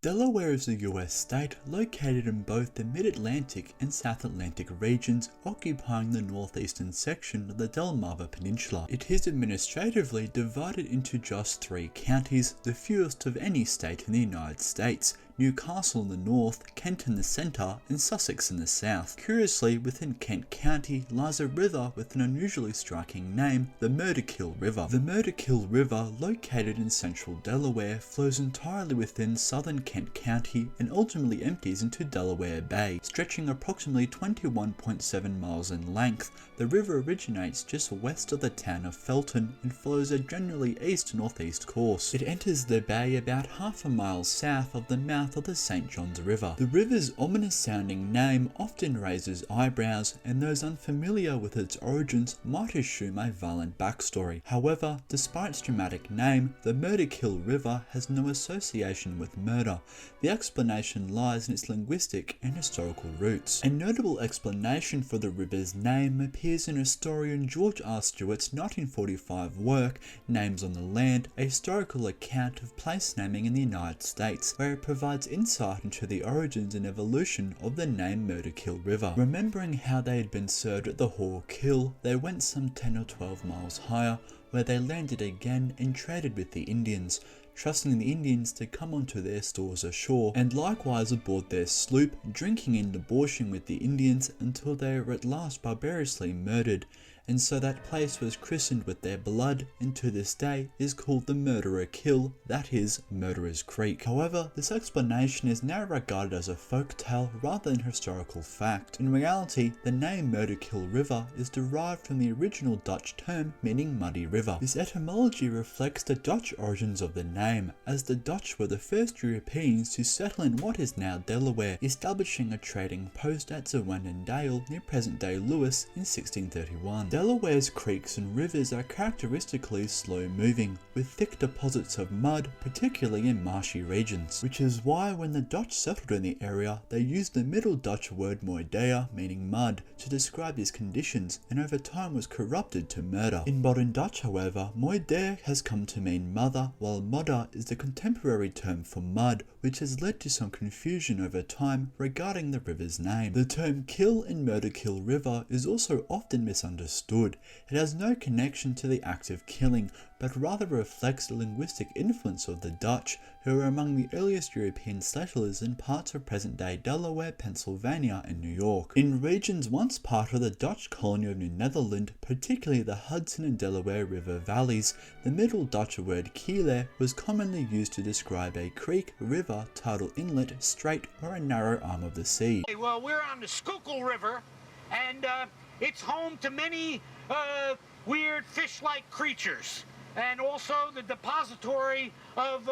Delaware is a US state located in both the Mid-Atlantic and South Atlantic regions, occupying the northeastern section of the Delaware Peninsula. It is administratively divided into just 3 counties, the fewest of any state in the United States: Newcastle in the north, Kent in the centre, and Sussex in the south. Curiously, within Kent County lies a river with an unusually striking name, the Murderkill River. The Murderkill River, located in central Delaware, flows entirely within southern Kent County and ultimately empties into Delaware Bay. Stretching approximately 21.7 miles in length, the river originates just west of the town of Felton and follows a generally east-northeast course. It enters the bay about half a mile south of the mouth of the St. Johns River. The river's ominous sounding name often raises eyebrows, and those unfamiliar with its origins might assume a violent backstory. However, despite its dramatic name, the Murderkill River has no association with murder. The explanation lies in its linguistic and historical roots. A notable explanation for the river's name appears in historian George R. Stewart's 1945 work, Names on the Land, a historical account of place naming in the United States, where it provides insight into the origins and evolution of the name Murderkill River. Remembering how they had been served at the Whore Kill, they went some 10 or 12 miles higher, where they landed again and traded with the Indians, trusting the Indians to come onto their stores ashore, and likewise aboard their sloop, drinking and debauching with the Indians until they were at last barbarously murdered. And so that place was christened with their blood, and to this day is called the Murderkill, that is, Murderer's Creek. However, this explanation is now regarded as a folk tale rather than historical fact. In reality, the name Murderkill River is derived from the original Dutch term meaning muddy river. This etymology reflects the Dutch origins of the name, as the Dutch were the first Europeans to settle in what is now Delaware, establishing a trading post at Zewendendale near present-day Lewis in 1631. Delaware's creeks and rivers are characteristically slow-moving, with thick deposits of mud, particularly in marshy regions, which is why when the Dutch settled in the area, they used the Middle Dutch word moidea, meaning mud, to describe these conditions, and over time was corrupted to murder. In modern Dutch, however, moidea has come to mean mother, while modder is the contemporary term for mud, which has led to some confusion over time regarding the river's name. The term kill in Murderkill River is also often misunderstood. It has no connection to the act of killing, but rather reflects the linguistic influence of the Dutch, who were among the earliest European settlers in parts of present-day Delaware, Pennsylvania, and New York. In regions once part of the Dutch colony of New Netherland, particularly the Hudson and Delaware River valleys, the Middle Dutch word kiele was commonly used to describe a creek, river, tidal inlet, strait, or a narrow arm of the sea. Well, we're on the Schuylkill River, and it's home to many weird fish-like creatures, and also the depository of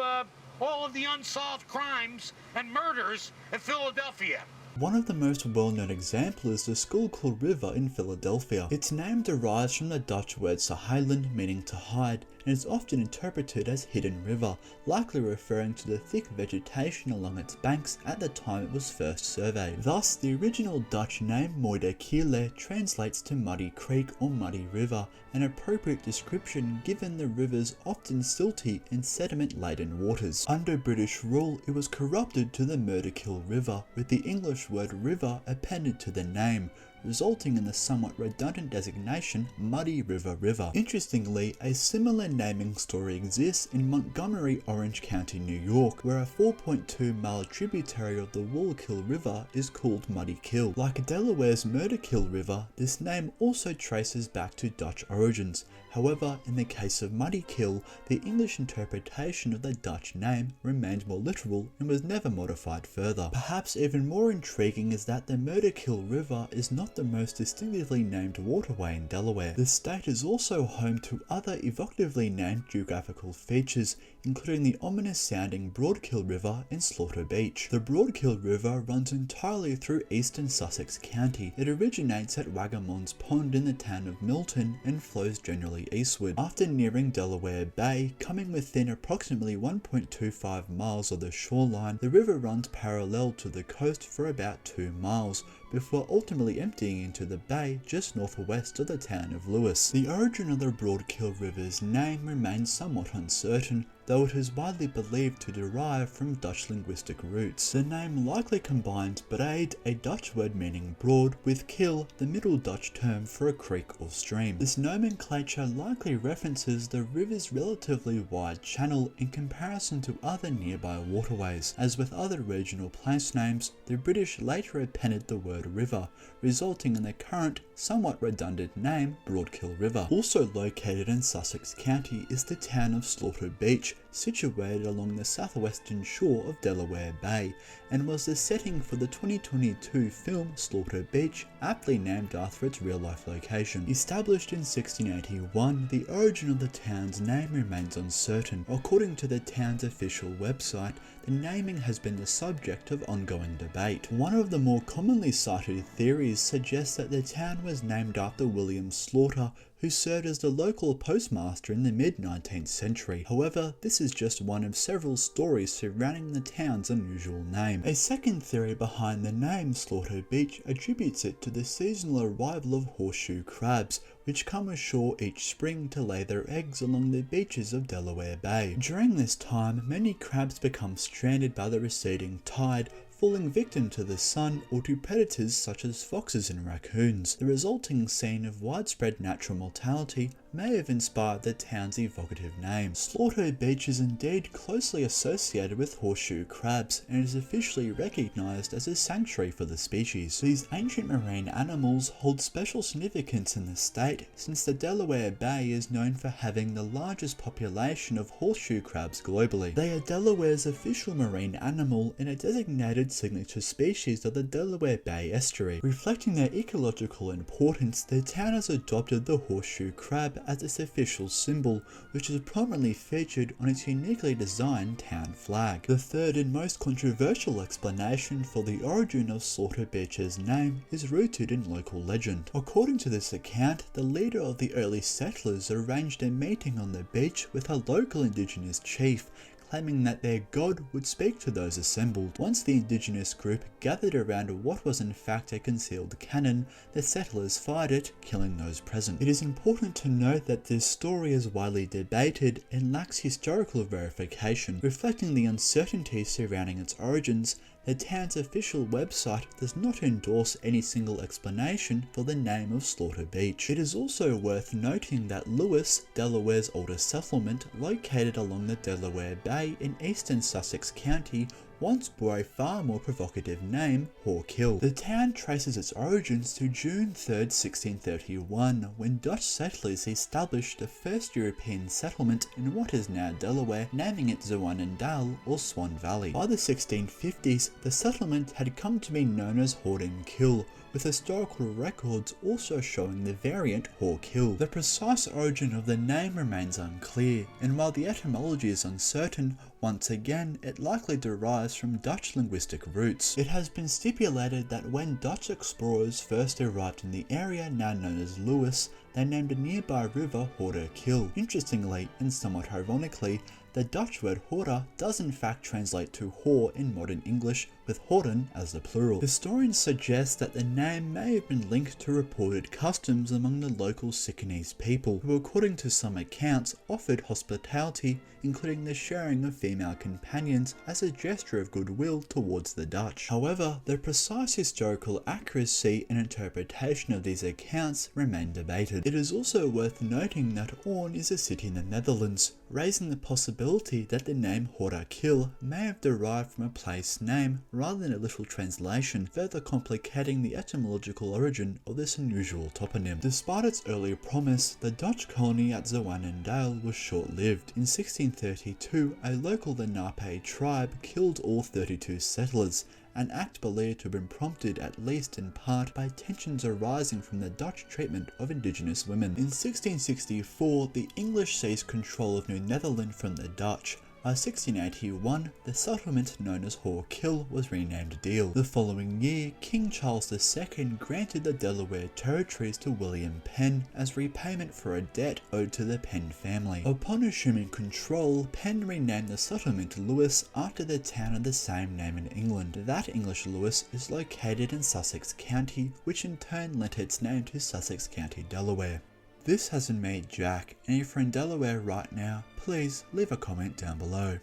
all of the unsolved crimes and murders in Philadelphia. One of the most well-known examples is the Schuylkill River in Philadelphia. Its name derives from the Dutch word sahilen, meaning to hide, and is often interpreted as hidden river, likely referring to the thick vegetation along its banks at the time it was first surveyed. Thus, the original Dutch name Moederkiele translates to muddy creek or muddy river, an appropriate description given the river's often silty and sediment-laden waters. Under British rule, it was corrupted to the Murderkill River, with the English word river appended to the name, resulting in the somewhat redundant designation Muddy River River. Interestingly, a similar naming story exists in Montgomery, Orange County, New York, where a 4.2 mile tributary of the Wallkill River is called Muddy Kill. Like Delaware's Murderkill River, this name also traces back to Dutch origins. However, in the case of Muddy Kill, the English interpretation of the Dutch name remains more literal and was never modified further. Perhaps even more intriguing is that the Murderkill River is not the most distinctively named waterway in Delaware. The state is also home to other evocatively named geographical features, including the ominous sounding Broadkill River and Slaughter Beach. The Broadkill River runs entirely through eastern Sussex County. It originates at Wagamons Pond in the town of Milton and flows generally eastward. After nearing Delaware Bay, coming within approximately 1.25 miles of the shoreline, the river runs parallel to the coast for about 2 miles, before ultimately emptying into the bay just northwest of the town of Lewis. The origin of the Murderkill River's name remains somewhat uncertain, though it is widely believed to derive from Dutch linguistic roots. The name likely combines breed, a Dutch word meaning broad, with kill, the Middle Dutch term for a creek or stream. This nomenclature likely references the river's relatively wide channel in comparison to other nearby waterways. As with other regional place names, the British later appended the word river, resulting in the current, somewhat redundant name Murderkill River. Also located in Sussex County is the town of Slaughter Beach, situated along the southwestern shore of Delaware Bay, and was the setting for the 2022 film Slaughter Beach, aptly named after its real-life location. Established in 1681, the origin of the town's name remains uncertain. According to the town's official website, the naming has been the subject of ongoing debate. One of the more commonly cited theories suggests that the town was named after William Slaughter, who served as the local postmaster in the mid-19th century. However, this is just one of several stories surrounding the town's unusual name. A second theory behind the name Slaughter Beach attributes it to the seasonal arrival of horseshoe crabs, which come ashore each spring to lay their eggs along the beaches of Delaware Bay. During this time, many crabs become stranded by the receding tide, falling victim to the sun or to predators such as foxes and raccoons. The resulting scene of widespread natural mortality may have inspired the town's evocative name. Slaughter Beach is indeed closely associated with horseshoe crabs and is officially recognised as a sanctuary for the species. These ancient marine animals hold special significance in the state, since the Delaware Bay is known for having the largest population of horseshoe crabs globally. They are Delaware's official marine animal and a designated signature species of the Delaware Bay estuary. Reflecting their ecological importance, the town has adopted the horseshoe crab as its official symbol, which is prominently featured on its uniquely designed town flag. The third and most controversial explanation for the origin of Slaughter Beach's name is rooted in local legend. According to this account, the leader of the early settlers arranged a meeting on the beach with a local indigenous chief, claiming that their god would speak to those assembled. Once the indigenous group gathered around what was in fact a concealed cannon, the settlers fired it, killing those present. It is important to note that this story is widely debated and lacks historical verification. Reflecting the uncertainty surrounding its origins, the town's official website does not endorse any single explanation for the name of Slaughter Beach. It is also worth noting that Lewis, Delaware's oldest settlement, located along the Delaware Bay in eastern Sussex County, once bore a far more provocative name, Murderkill. The town traces its origins to June 3, 1631, when Dutch settlers established the first European settlement in what is now Delaware, naming it Zwanendale or Swan Valley. By the 1650s, the settlement had come to be known as Murderkill, with historical records also showing the variant Murderkill. The precise origin of the name remains unclear, and while the etymology is uncertain, once again it likely derives from Dutch linguistic roots. It has been stipulated that when Dutch explorers first arrived in the area now known as Lewis, they named a nearby river Murderkill. Interestingly, and somewhat ironically, the Dutch word hoorder does in fact translate to whore in modern English, with hoorden as the plural. Historians suggest that the name may have been linked to reported customs among the local Sicanese people, who according to some accounts offered hospitality, including the sharing of female companions as a gesture of goodwill towards the Dutch. However, the precise historical accuracy and interpretation of these accounts remain debated. It is also worth noting that Hoorn is a city in the Netherlands, raising the possibility that the name Murderkill may have derived from a place name rather than a literal translation, further complicating the etymological origin of this unusual toponym. Despite its early promise, the Dutch colony at Zwanendale was short-lived. In 1632, a local Lenape tribe killed all 32 settlers, an act believed to have been prompted at least in part by tensions arising from the Dutch treatment of indigenous women. In 1664, the English seized control of New Netherland from the Dutch, By 1681, the settlement known as Kill was renamed Deal. The following year, King Charles II granted the Delaware territories to William Penn as repayment for a debt owed to the Penn family. Upon assuming control, Penn renamed the settlement Lewis after the town of the same name in England. That English Lewis is located in Sussex County, which in turn lent its name to Sussex County, Delaware. This hasn't made Jack, and if you're in Delaware right now, please leave a comment down below.